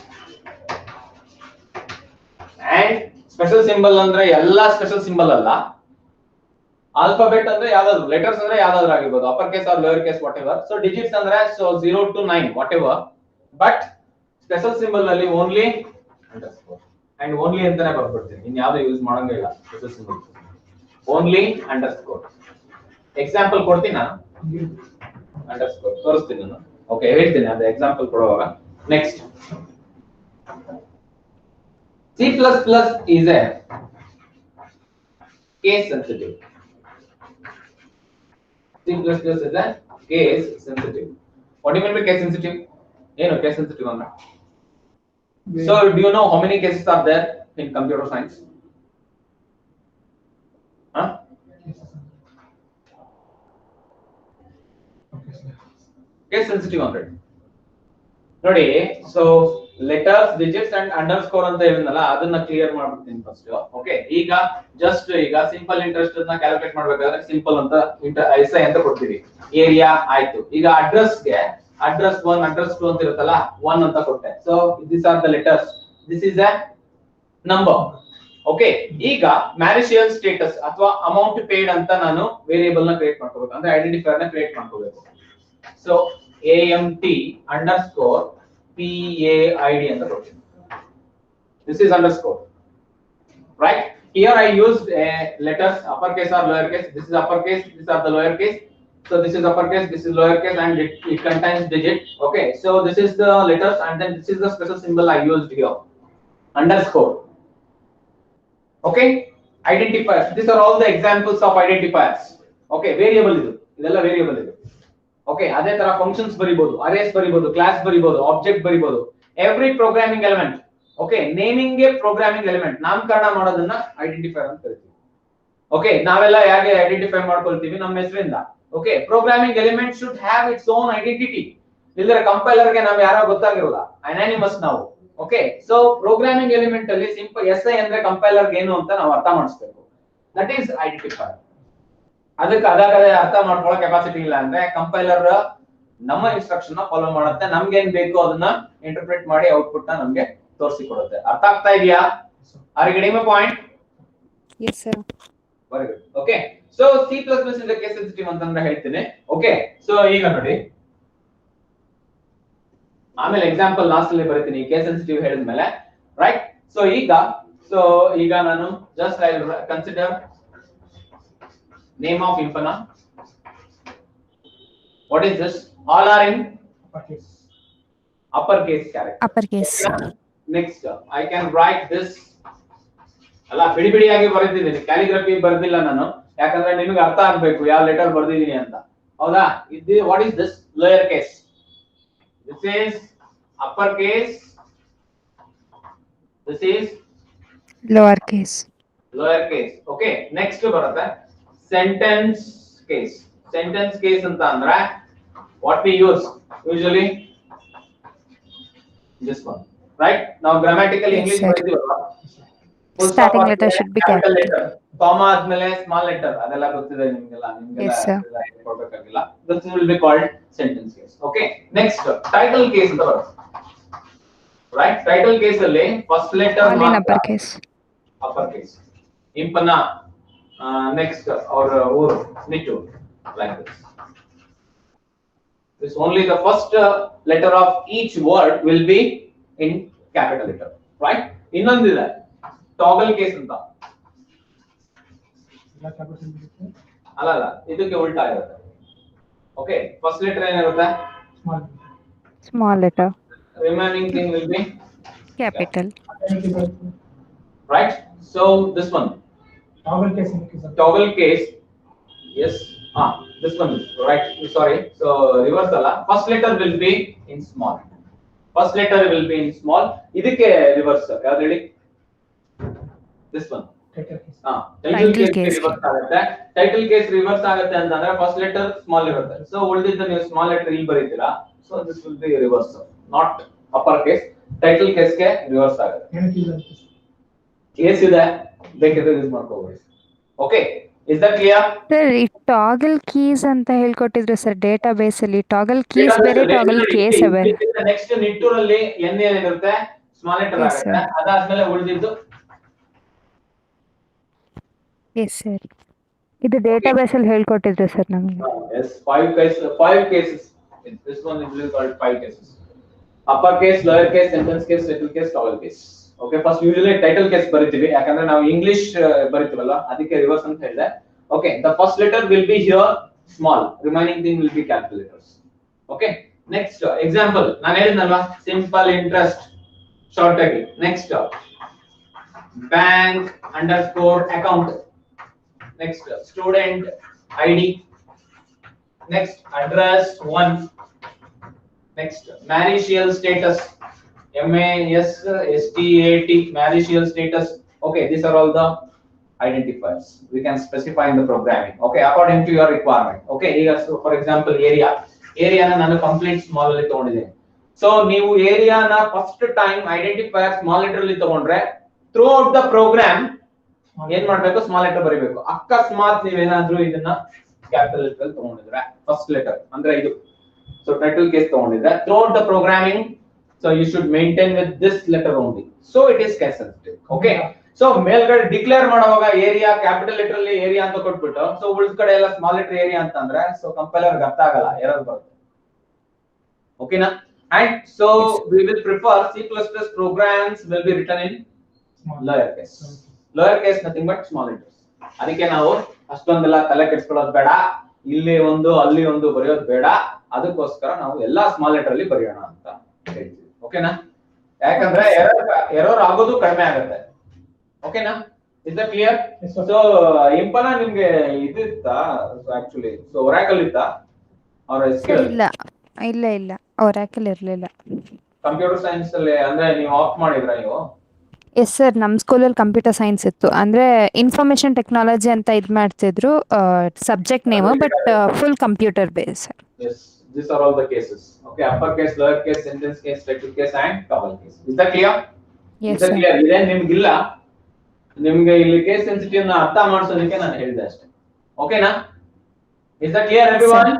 and special symbol ಅಂದ್ರೆ ಎಲ್ಲ special symbol ಅಲ್ಲ. Alphabet ಅಂದ್ರೆ ಯಾವ್ದಾದ್ರು, letters ಅಂದ್ರೆ ಯಾವ್ದಾದ್ರು ಆಗಿರ್ಬೋದು, upper case or lower case whatever. So digits ಅಂದ್ರೆ so 0 to 9 whatever, but special symbol ಅಲ್ಲಿ only underscore and only ಅಂತಾನೆ ಬರ್ಬಿಡ್ತೀನಿ. ಇನ್ನು ಯಾವುದು ಯೂಸ್ ಮಾಡಂಗಿಲ್ಲ special symbol, only underscore. Example ಕೊಡ್ತೀನಾ? ಅಂಡರ್ಸ್ಕೋರ್ ತೋರಿಸ್ತೀನಿ ನಾನು. ಓಕೆ, ಹೇಳ್ತೀನಿ ಅದು ಎಕ್ಸಾಂಪಲ್ ಕೊಡುವಾಗ. Next, C++ is a case sensitive. C++ is a case sensitive. What do you mean by case sensitive? ಏನು case sensitive ಅಂದ್ರೆ? So do you know how many cases are there in computer science? Huh? Case sensitive ಅಂದ್ರೆ ನೋಡಿ, so letters, digits and underscore ಅಂತ ಹೇಳಿದ್ನಲ್ಲ, ಅದನ್ನ clear ಮಾಡ್ಬಿಡ್ತೀನಿ first. Okay, ಈಗ just ಈಗ ಸಿಂಪಲ್ ಇಂಟ್ರೆಸ್ಟ್ ಅನ್ನ ಕ್ಯಾಲ್ಕುಲೇಟ್ ಮಾಡ್ಬೇಕಾದ್ರೆ ಸಿಂಪಲ್ ಅಂತ SI ಅಂತ ಕೊಡ್ತೀವಿ, ಏರಿಯಾ ಆಯ್ತು. ಈಗ ಅಡ್ರೆಸ್ಗೆ ಅಡ್ರೆಸ್ 1 ಅಡ್ರೆಸ್ 2 ಅಂತ ಇರುತ್ತಲ್ಲ, 1 ಅಂತ ಕೊಟ್ಟೆ. So this are the letters, this is a number. Okay, ಈಗ ಮ್ಯಾರಿಷಿಯಲ್ ಸ್ಟೇಟಸ್ ಅಥವಾ ಅಮೌಂಟ್ ಪೇಡ್ ಅಂತ ನಾನು ವೇರಿಯೇಬಲ್ ನ ಕ್ರಿಯೇಟ್ ಮಾಡ್ಕೋಬೇಕು, ಅಂದ್ರೆ ಐಡೆಂಟಿಫೈಯರ್ ನ ಕ್ರಿಯೇಟ್ ಮಾಡ್ಕೋಬೇಕು. So AMT underscore PAID ಅಂತ ಕೊಡ್ತೀನಿ. This is underscore, right? Here I used letters uppercase or lowercase. This is uppercase, these are the lowercase. So this is uppercase, this is lowercase, and it contains digit. Okay, so this is the letters, and then this is the special symbol I used here, underscore. Okay, identifiers. These are all the examples of identifiers. Okay, variable ಇದು, ಇದೆಲ್ಲ variable ಇದು. Okay, ಅದೇ ತರ functions ಬರಿಬಹುದು, arrays ಬರಿಬಹುದು, class ಬರಿಬಹುದು, object ಬರಿಬಹುದು. Every programming element, okay, naming a programming element, ನಾಮಕರಣ ಮಾಡೋದನ್ನ ಐಡೆಂಟಿಫೈಯರ್ ಅಂತ ಕರಿತೀವಿ. ಓಕೆ, ನಾವೆಲ್ಲ ಹೇಗೆ ಐಡೆಂಟಿಫೈ ಮಾಡ್ಕೊಳ್ತೀವಿ? ನಮ್ಮ ಹೆಸರಿಂದ. Okay, programming element should have its own identity. ಇಲ್ಲದ್ರೆ ಕಂಪೈಲರ್ ಗೆ ನಾವು ಯಾರೋ ಗೊತ್ತಾಗಿರಲ್ಲ, ಅನಾನಿಮಸ್ ನಾವು. ಓಕೆ ಸೊ ಪ್ರೋಗ್ರಾಮಿಂಗ್ ಎಲಿಮೆಂಟ್ ಅಲ್ಲಿ ಸಿಂಪಲ್ SI ಅಂದ್ರೆ ಕಂಪೈಲರ್ ಏನು ಅಂತ ನಾವು ಅರ್ಥ ಮಾಡಿಸ್ಬೇಕು. That is identifier. ಅದಕ್ಕೆ ಅದಾಗದೇ ಅರ್ಥ ಮಾಡ್ಕೊಳ್ಳೋ ಕೆಪಾಸಿಟಿ ಇಲ್ಲ ಅಂದ್ರೆ ಕಂಪೈಲರ್ ನಮ್ಮ ಇನ್ಸ್ಟ್ರಕ್ಷನ್ ನ ಫಾಲೋ ಮಾಡುತ್ತೆ, ನಮ್ಗೆ ಏನ್ ಬೇಕು ಅದನ್ನ ಇಂಟರ್ಪ್ರಿಟ್ ಮಾಡಿ ಔಟ್ಪುಟ್ ನ ನಮ್ಗೆ ತೋರಿಸಿ ಕೊಡುತ್ತೆ. ಅರ್ಥ ಆಗ್ತಾ ಇದೆಯಾ? Are you getting my point? Yes, sir. Very good. Okay so C++ ಇಂದ ಕೇಸ್ ಸೆನ್ಸಿಟಿವ್ ಅಂತಂದ್ರೆ ಹೇಳ್ತೀನಿ. ಓಕೆ ಸೊ ಈಗ ನೋಡಿ, ಆಮೇಲೆ ಎಕ್ಸಾಂಪಲ್ ಲಾಸ್ಟ್ ಅಲ್ಲಿ ಬರೀತೀನಿ ಕೇಸ್ ಸೆನ್ಸಿಟಿವ್ ಹೇಳಿದ್ಮೇಲೆ, ರೈಟ್? ಸೊ ಈಗ ನಾನು just I will consider name of Impana. What is this? All are in upper case character. Upper case. Next I can write this ಅಲ್ಲ ಬಿಡಿ ಬಿಡಿಯಾಗಿ ಬರೆದಿದ್ದೀನಿ, ಕ್ಯಾಲಿಗ್ರಫಿ ಬರ್ದಿಲ್ಲ ನಾನು, ಯಾಕಂದ್ರೆ ನಿಮಗೆ ಅರ್ಥ ಆಗ್ಬೇಕು ಯಾವ ಲೆಟರ್ ಬರ್ದಿದ್ದೀನಿ ಅಂತ. ಹೌದಾ? ಇದು what is this? Lower case. This is upper case, this is Lower case. Lower case. Okay next ಬರುತ್ತೆ ಸೆಂಟೆನ್ಸ್ ಕೇಸ್. ಸೆಂಟೆನ್ಸ್ ಕೇಸ್ ಅಂತ ಅಂದ್ರೆ what we use usually this one, right? Now grammatically Yes, English sir. ಬರ್ತೀವಲ್ಲ, Starting letter should be capital. letter, comma ಆದ್ಮೇಲೆ small letter, ಅದೆಲ್ಲ ಗೊತ್ತಿದೆ ನಿಮಗೆಲ್ಲ Yes, sir. ಕೊಡಬೇಕಾಗಿಲ್ಲ. This will be called sentence case. Okay, next title case ಅಂತ ಬರುತ್ತೆ, right? Title case ಅಲ್ಲಿ first letter All in upper case. upper case. Impana, next or ಊರು, ನಿಟ್ಟು, like this. This only the first letter of each word will be in capital letter, right? ಇನ್ನೊಂದಿದೆ toggle case ಅಂತ. ಅಲ್ಲ ಇದಕ್ಕೆ ಉಲ್ಟಾ ಇರುತ್ತೆ. Okay first letter ಏನಿರುತ್ತೆ? Small letter. Remaining thing will be Capital. right? So this one toggle case, yes, this one is right, sorry, so reverse alla, first letter will be in small, first letter will be in small, idikke reverse ಯಾವುದು ಹೇಳಿ? this one title case reverse ಆಗುತ್ತೆ. title case reverse ಆಗುತ್ತೆ ಅಂತಂದ್ರೆ first letter small ಇರುತ್ತೆ, so ಉಳಿದಿದ್ದ ನೀವು small letter ಇಲ್ಲಿ ಬರೀತೀರಾ, so this will be reverse, not upper case. title case ಗೆ reverse ಆಗುತ್ತೆ. ಕೇಸ್ ಇದೆ, ಬೇಕಿದ್ರೆ ಯೂಸ್ ಮಾಡ್ಕೋಬಹುದು. Okay is that clear? Sir ಈ ಟಾಗಲ್ ಕೀಸ್ ಅಂತ ಹೇಳ್ಕೊಟ್ಟಿದ್ರು ಸರ್ ಡೇಟಾಬೇಸ್ ಅಲ್ಲಿ. ಟಾಗಲ್ ಕೀಸ್ ಬೇರೆ, ಟಾಗಲ್ ಕೇಸ್ ಬೇರೆ. ನೆಕ್ಸ್ಟ್ ನಿಟ್ಟೂರಲ್ಲಿ ಎನ್ ಏನಿರುತ್ತೆ ಸ್ಮಾಲ್ ಲೆಟರ್ Yes, ಆಗುತ್ತೆ, ಅದಾದ್ಮೇಲೆ ಉಳಿದಿದ್ದು ಎಸ್ ಸರ್, ಇದು ಡೇಟಾಬೇಸ್ ಅಲ್ಲಿ ಹೇಳ್ಕೊಟ್ಟಿದ್ರು ಸರ್ ನಮಗೆ. yes five cases. This one is called 5 cases: upper case, lower case, sentence case, title case, toggle case. Okay first usually title case ಬರೀತೀವಿ, ಯಾಕಂದ್ರೆ ನಾವು ಇಂಗ್ಲಿಷ್ ಬರೀತೀವಲ್ಲ ಅದಕ್ಕೆ ರಿವರ್ಸ್ ಅಂತ ಹೇಳಿದೆ. Okay the first letter will be here small, remaining thing will be capital letters. Okay next example ನಾನು ಹೇಳಿದ್ನಲ್ವಾ, simple interest short ಆಗಿ. Next bank underscore account, next student ID, next address 1, next marital status MASSTAT, marital status. Okay, these are all the identifiers we can specify in the programming. Okay, according to your requirement. Okay, here so for example area na nanu complete small alli ತಗೊಂಡಿದ್ದೀನಿ. So ನೀವು area na first time identifier small letter ಅಲ್ಲಿ ತಗೊಂಡ್ರೆ throughout the program ಏನ್ ಮಾಡಬೇಕು? small letter ಬರಿಬೇಕು. ಅಕಸ್ಮಾತ್ ನೀವೇನಾದ್ರೂ ಇದನ್ನ capital letter ಅಲ್ಲಿ ತಗೊಂಡಿದ್ರೆ first letter ಅಂದ್ರೆ ಇದು, so title case ತಗೊಂಡಿದ್ರೆ throughout the programming, so you should maintain with this letter only, so it is case sensitive. Okay, so ಮೇಲ್ಗಡೆ ಡಿಕ್ಲೇರ್ ಮಾಡುವಾಗ ಏರಿಯಾ ಕ್ಯಾಪಿಟಲ್ ಲೆಟರ್ ಅಲ್ಲಿ ಏರಿಯಾ ಅಂತ ಕೊಟ್ಬಿಟ್ಟು ಸೊ ಉಳಿದ ಕಡೆ ಎಲ್ಲ ಸ್ಮಾಲ್ ಲೆಟರ್ ಏರಿಯಾ ಅಂತಂದ್ರೆ ಸೊ ಕಂಪೈಲರ್ ಅರ್ಥ ಆಗಲ್ಲ, ಎರರ್ ಬರುತ್ತೆ. ಓಕೆನಾ? And so we will prefer C++ programs will be written in lower case. lower case nothing but small letters. ಅದಕ್ಕೆ ನಾವು ಅಷ್ಟೊಂದೆಲ್ಲ ತಲೆ ಕೆಡಿಸ್ಕೊಳ್ಳೋದು ಬೇಡ, ಇಲ್ಲಿ ಒಂದು ಅಲ್ಲಿ ಒಂದು ಬರೆಯೋದು ಬೇಡ, ಅದಕ್ಕೋಸ್ಕರ ನಾವು ಎಲ್ಲಾ ಸ್ಮಾಲ್ ಲೆಟರ್ ಅಲ್ಲಿ ಬರೆಯೋಣ ಅಂತ ಹೇಳ್ತೀವಿ. ಓಕೆನಾ? ಯಾಕಂದ್ರೆ ಎರರ್ ಆಗೋದು ಕಡಿಮೆ ಆಗುತ್ತೆ. ಓಕೆನಾ? Is that clear? So Impana ನಿಮ್ಗೆ ಇದು ಇತ್ತಾ ಆಕ್ಚುಲಿ? ಸೊ ಒರಾಕಲ್ ಇತ್ತಾ ಆರ್ SQL? ಇಲ್ಲ ಒರಾಕಲ್ ಇರಲಿಲ್ಲ. ಕಂಪ್ಯೂಟರ್ ಸೈನ್ಸ್ ಅಲ್ಲಿ ಅಂದ್ರೆ ನೀವು ಆಫ್ ಮಾಡಿದ್ರಾ ನೀವು? ಎಸ್ ಸರ್, ನಮ್ಮ ಸ್ಕೂಲಲ್ಲಿ ಕಂಪ್ಯೂಟರ್ ಸೈನ್ಸ್ ಇತ್ತು. ಅಂದ್ರೆ ಇನ್ಫಾರ್ಮೇಶನ್ ಟೆಕ್ನಾಲಜಿ ಅಂತ ಇದು ಮಾಡ್ತಿದ್ರು subject name, but full computer base. Yes These are all the cases. Okay, uppercase, lowercase, sentence case, stative case, and toggle case. Is that clear? Yes, Is that sir. clear? ಇದೇನ್ ನಿಮ್ಗಿಲ್ಲ, ನಿಮ್ಗೆ ಇಲ್ಲಿ case sensitive ನ ಅರ್ಥ ಮಾಡಿಸೋದಕ್ಕೆ ನಾನು ಹೇಳಿದೆ ಅಷ್ಟೇ. ಓಕೆನಾ? Is that clear, everyone?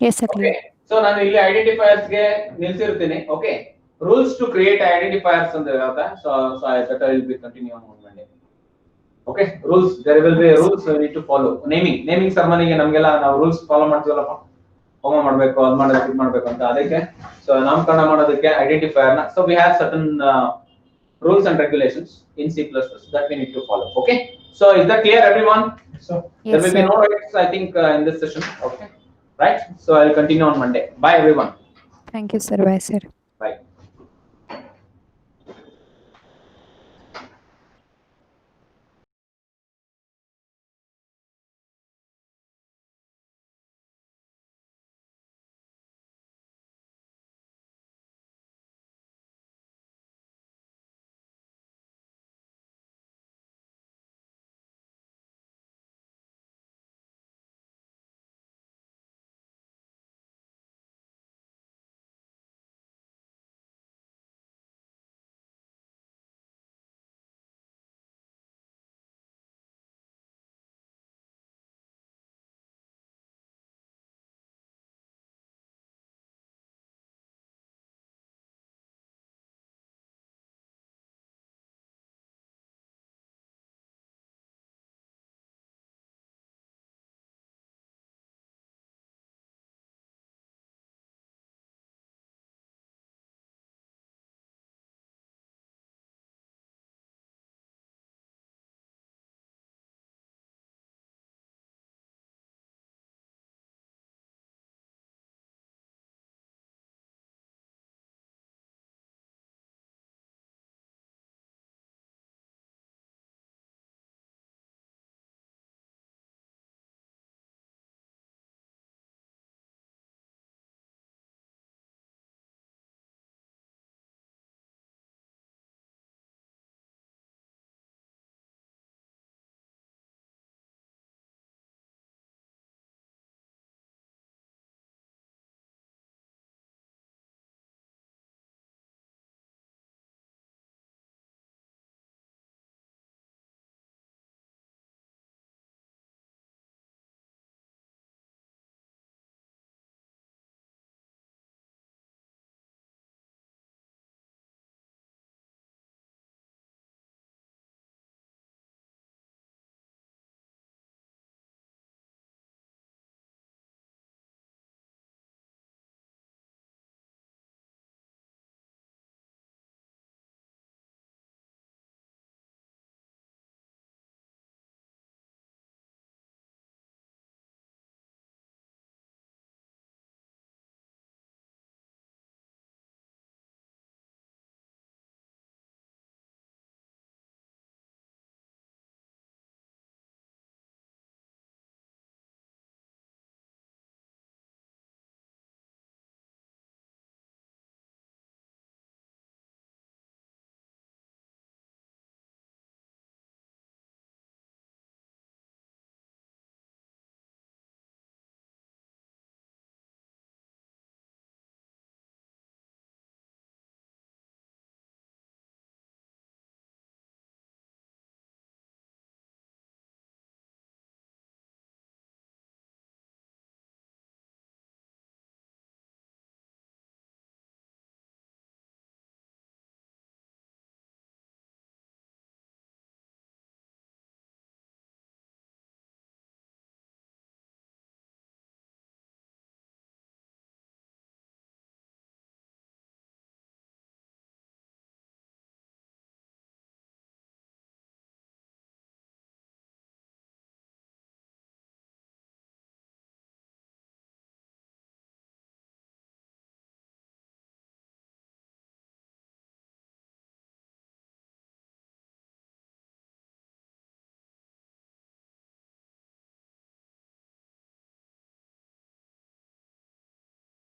Yes, sir. Okay. So ನಾನು ಇಲ್ಲಿ ಐಡೆಂಟಿಫೈಯರ್ಸ್ ಗೆ ನಿಲ್ಸಿರ್ತೀನಿ. Okay. Rules to create identifiers ಅಂತ ಹೇಳ್ತಾ. So I will be continue on Monday. Okay. Rules. There will be rules we need to follow. Naming ceremony ಗೆ ನಮಗೆಲ್ಲ ನಾವು rules follow ಮಾಡ್ತೀವಲ್ಲಪ್ಪ. ಹೋಮ ಮಾಡಬೇಕು, ಅದು ಮಾಡಬೇಕು, ಇದು ಮಾಡಬೇಕು ಅಂತ ಅದಕ್ಕೆ. So ನಾಮಕರಣ ಮಾಡೋದಕ್ಕೆ ಐಡೆಂಟಿಫೈಯರ್ ನ. So we have certain rules and regulations in C++ that we need to follow. Okay. So is that clear, everyone? So, There Yes, will be sir. no edits, I think, in this session. Okay. Right. So I'll continue on Monday. Bye, everyone. Thank you, sir. Bye, sir.